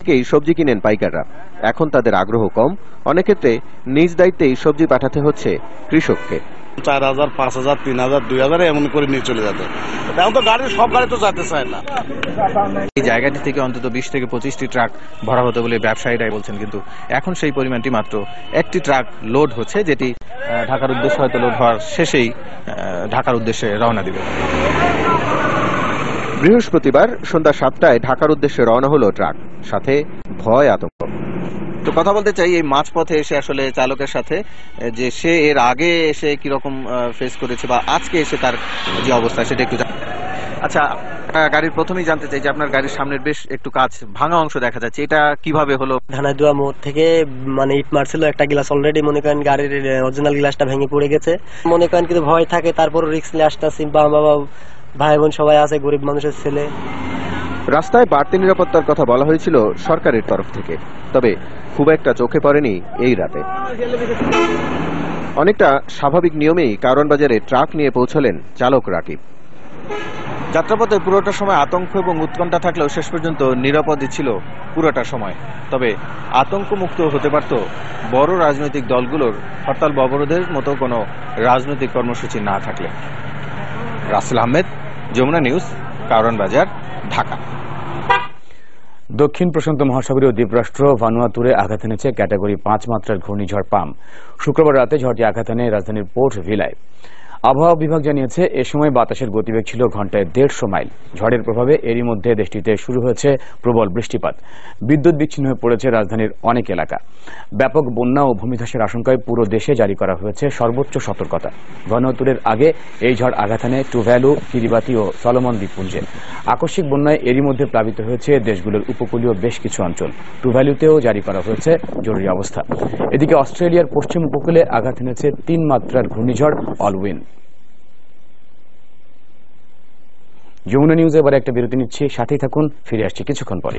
থেকেই সবজি কিনেন পাইকাররা। এখন তাদের আগ্রহ কম, অনেক ক্ষেত্রে নিজ দায়িত্বেই সবজি পাঠাতে হচ্ছে কৃষককে। 4000, 5000, 3000, 2000 এমন করে নিয়ে চলে যেত। এখন তো সব গাড়ি তো যেতে চায় না। এই জায়গাটি থেকে অন্তত 20 থেকে 25টি ট্রাক ভরা হতো বলে ব্যবসায়ীরাই বলছেন, কিন্তু এখন সেই পরিমাণটি মাত্র একটি ট্রাক লোড হচ্ছে, যেটি ঢাকার উদ্দেশ্যে হয়তো লোড হওয়ার শেষেই ঢাকার উদ্দেশ্যে রওনা দিবে। বৃহস্পতিবার সন্ধ্যা 7টায় ঢাকার উদ্দেশ্যে রওনা হলো ট্রাক, সাথে ভয় আতঙ্ক। তো কথা বলতে চাই এই মাঝপথে এসে আসলে চালকের সাথে, যে সে এর আগে এসে কিরকম ফেস করেছে বা আজকে এসে তার যে অবস্থা সেটা একটু। আচ্ছা, গাড়ির প্রথমেই জানতে চাই যে আপনার গাড়ির সামনের বেশ একটু কাঁচ ভাঙা অংশ দেখা যাচ্ছে, এটা কিভাবে হলো? ধানাদুয়া মোড় থেকে মানে ইট মারছিল একটা গ্লাস, অলরেডি মনে করেন গাড়ির অরিজিনাল গ্লাসটা ভেঙে পড়ে গেছে। মনে করেন কিন্তু ভয় থাকে, তারপর রিস্ক নিয়ে আসতেছি, বাবা ভাই বোন সবাই আছে, গরিব মানুষের ছেলে। রাস্তায় বাড়তি নিরাপত্তার কথা বলা হয়েছিল সরকারের তরফ থেকে, তবে খুব একটা চোখে পড়েনি এই রাতে। অনেকটা স্বাভাবিক নিয়মেই কারওয়ান বাজারে ট্রাক নিয়ে পৌঁছলেন চালক রাকিব। যাত্রাপথে পুরোটা সময় আতঙ্ক এবং উৎকণ্ঠা থাকলেও শেষ পর্যন্ত নিরাপদই ছিল পুরোটা সময়। তবে আতঙ্ক মুক্ত হতে পারত বড় রাজনৈতিক দলগুলোর হরতাল বা অবরোধের মতো কোনো রাজনৈতিক কর্মসূচি না থাকলে। রাসেল আহমেদ, যমুনা নিউজ, কারওয়ান বাজার, ঢাকা। দক্ষিণ প্রশান্ত মহাসাগরীয় দ্বীপরাষ্ট্র ভানুয়াতুরে আঘাত এনেছে ক্যাটাগরি 5 মাত্রার ঘূর্ণিঝড় পাম। শুক্রবার রাতে ঝড়টি আঘাত এনে রাজধানীর পোর্ট ভিলায়। আবহাওয়া বিভাগ জানিয়েছে এ সময় বাতাসের গতিবেগ ছিল ঘন্টায় 150 মাইল। ঝড়ের প্রভাবে এরই মধ্যে দেশটিতে শুরু হয়েছে প্রবল বৃষ্টিপাত। বিদ্যুৎ বিচ্ছিন্ন হয়ে পড়েছে রাজধানীর অনেক এলাকা। ব্যাপক বন্যা ও ভূমিধসের আশঙ্কায় পুরো দেশে জারি করা হয়েছে সর্বোচ্চ সতর্কতা। ভানুয়াতুরের আগে এই ঝড় আঘাত আনে টুভ্যালু, কিরিবাতি ও সলোমন দ্বীপপুঞ্জে। আকস্মিক বন্যায় এরই মধ্যে প্লাবিত হয়েছে দেশগুলোর উপকূলীয় বেশ কিছু অঞ্চল। টুভ্যালুতেও জারি করা হয়েছে জরুরি অবস্থা। এদিকে অস্ট্রেলিয়ার পশ্চিম উপকূলে আঘাত এনেছে 3 মাত্রার ঘূর্ণিঝড় অলউইন। যমুনা নিউজে এবার একটা বিরতি নিচ্ছি, সাথেই থাকুন, ফিরে আসছি কিছুক্ষণ পরে।